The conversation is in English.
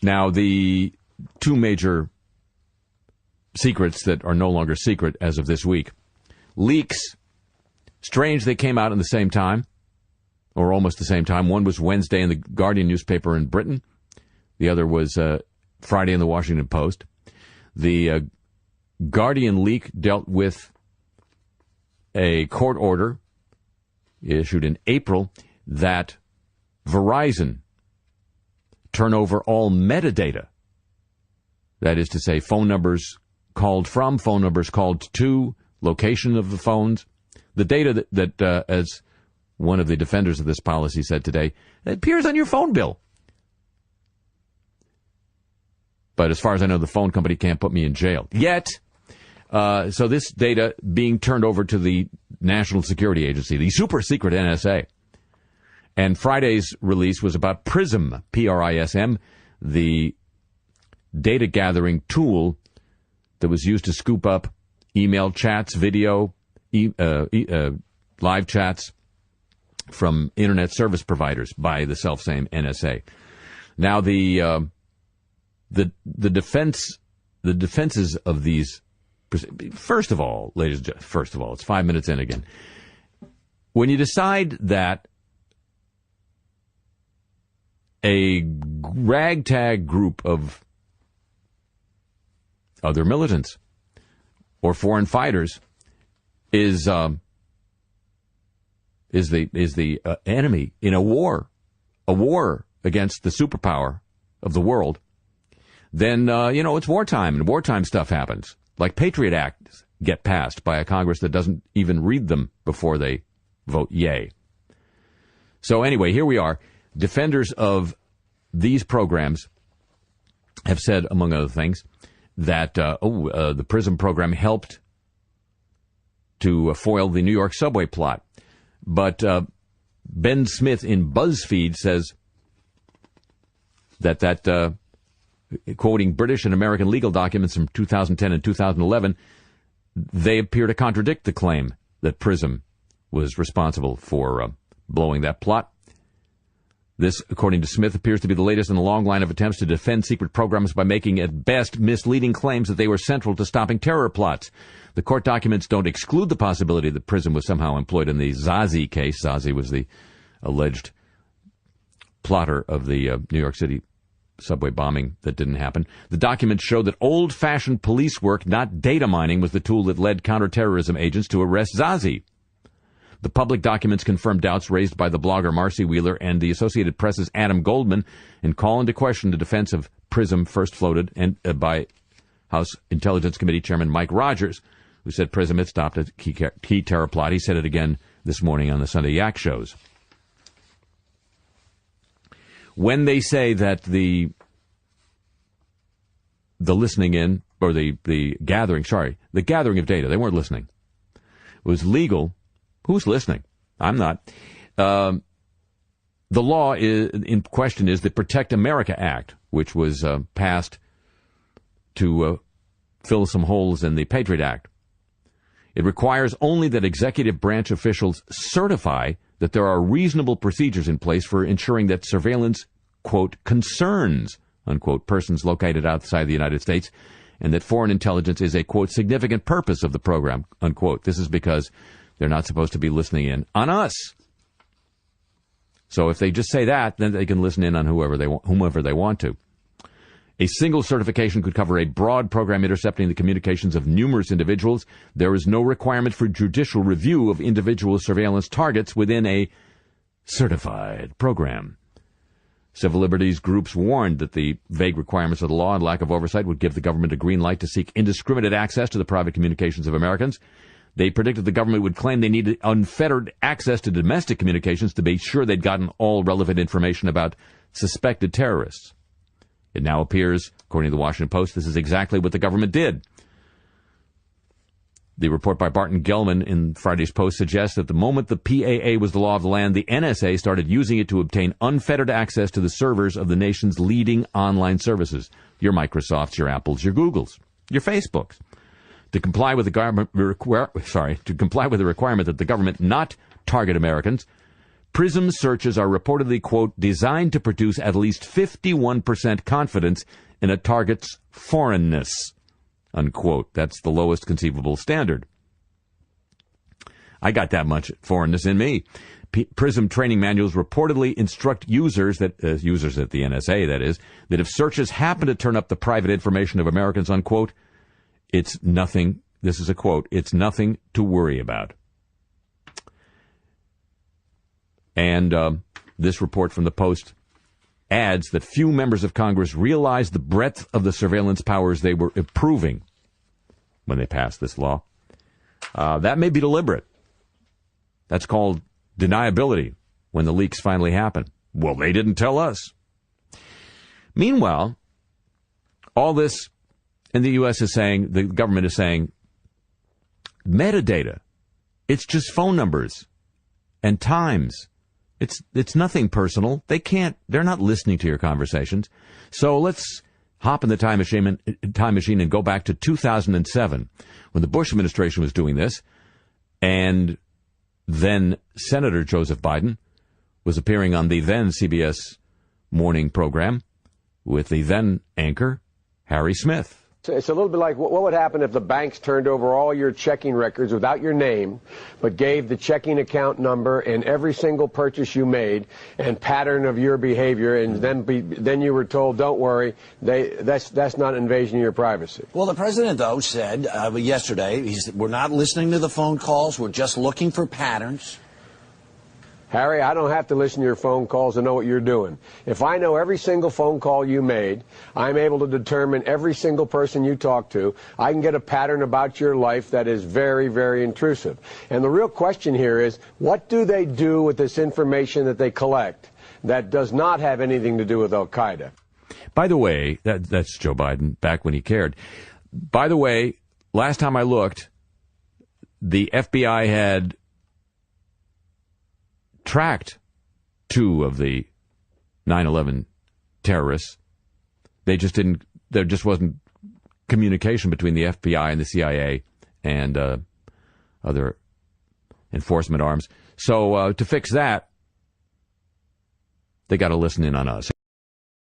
Now, the two major secrets that are no longer secret as of this week. Leaks. Strange they came out in the same time, or almost the same time. One was Wednesday in the Guardian newspaper in Britain. The other was Friday in the Washington Post. The Guardian leak dealt with a court order issued in April that Verizon turn over all metadata. That is to say, phone numbers called from, phone numbers called to, location of the phones. The data that as one of the defenders of this policy said today, it appears on your phone bill. But as far as I know, the phone company can't put me in jail yet. So this data being turned over to the National Security Agency, the super secret NSA. And Friday's release was about PRISM, P-R-I-S-M, the data gathering tool that was used to scoop up email chats, video, live chats from internet service providers by the selfsame NSA. Now the defenses of these. First of all, ladies and gentlemen, it's 5 minutes in again. When you decide that a ragtag group of other militants or foreign fighters is the enemy in a war against the superpower of the world, then it's wartime, and wartime stuff happens. Like Patriot Acts get passed by a Congress that doesn't even read them before they vote yay. So anyway, here we are. Defenders of these programs have said, among other things, that the PRISM program helped to foil the New York subway plot. But Ben Smith in BuzzFeed says that quoting British and American legal documents from 2010 and 2011, they appear to contradict the claim that PRISM was responsible for blowing that plot. This, according to Smith, appears to be the latest in a long line of attempts to defend secret programs by making, at best, misleading claims that they were central to stopping terror plots. The court documents don't exclude the possibility that PRISM was somehow employed in the Zazi case. Zazi was the alleged plotter of the New York City subway bombing that didn't happen. The documents show that old-fashioned police work, not data mining, was the tool that led counterterrorism agents to arrest Zazi. The public documents confirm doubts raised by the blogger Marcy Wheeler and the Associated Press's Adam Goldman and call into question the defense of PRISM first floated by House Intelligence Committee Chairman Mike Rogers, who said PRISM had stopped a key terror plot. He said it again this morning on the Sunday Yak shows. When they say that the listening in, or the gathering of data, they weren't listening, was legal, who's listening? I'm not. The law in question is the Protect America Act, which was passed to fill some holes in the Patriot Act. It requires only that executive branch officials certify that there are reasonable procedures in place for ensuring that surveillance, quote, concerns, unquote, persons located outside the United States, and that foreign intelligence is a, quote, significant purpose of the program, unquote. This is because they're not supposed to be listening in on us. So if they just say that, then they can listen in on whomever they want to. A single certification could cover a broad program intercepting the communications of numerous individuals. There is no requirement for judicial review of individual surveillance targets within a certified program. Civil liberties groups warned that the vague requirements of the law and lack of oversight would give the government a green light to seek indiscriminate access to the private communications of Americans. They predicted the government would claim they needed unfettered access to domestic communications to be sure they'd gotten all relevant information about suspected terrorists. It now appears, according to the Washington Post, this is exactly what the government did. The report by Barton Gellman in Friday's Post suggests that the moment the PAA was the law of the land, the NSA started using it to obtain unfettered access to the servers of the nation's leading online services. Your Microsofts, your Apples, your Googles, your Facebooks. To comply with the requirement that the government not target Americans, PRISM searches are reportedly, quote, designed to produce at least 51% confidence in a target's foreignness, unquote. That's the lowest conceivable standard. I got that much foreignness in me. PRISM training manuals reportedly instruct users users at the NSA, that is, that if searches happen to turn up the private information of Americans, unquote, it's nothing, this is a quote, it's nothing to worry about. And this report from the Post adds that few members of Congress realized the breadth of the surveillance powers they were approving when they passed this law. That may be deliberate. That's called deniability when the leaks finally happen. Well, they didn't tell us. Meanwhile, all this in the U.S. is saying, the government is saying, metadata, it's just phone numbers and times. It's nothing personal. They're not listening to your conversations. So let's hop in the time machine and go back to 2007 when the Bush administration was doing this, and then Senator Joseph Biden was appearing on the then CBS morning program with the then anchor, Harry Smith. It's a little bit like what would happen if the banks turned over all your checking records without your name, but gave the checking account number and every single purchase you made and pattern of your behavior, and then you were told, don't worry, that's not invasion of your privacy. Well, the president, though, said yesterday, we're not listening to the phone calls, we're just looking for patterns. Harry, I don't have to listen to your phone calls to know what you're doing. If I know every single phone call you made, I'm able to determine every single person you talk to. I can get a pattern about your life that is very, very intrusive. And the real question here is, what do they do with this information that they collect that does not have anything to do with Al-Qaeda? By the way, that's Joe Biden back when he cared. By the way, last time I looked, the FBI had tracked 2 of the 9/11 terrorists. There just wasn't communication between the FBI and the CIA and other enforcement arms. So to fix that, they got to listen in on us.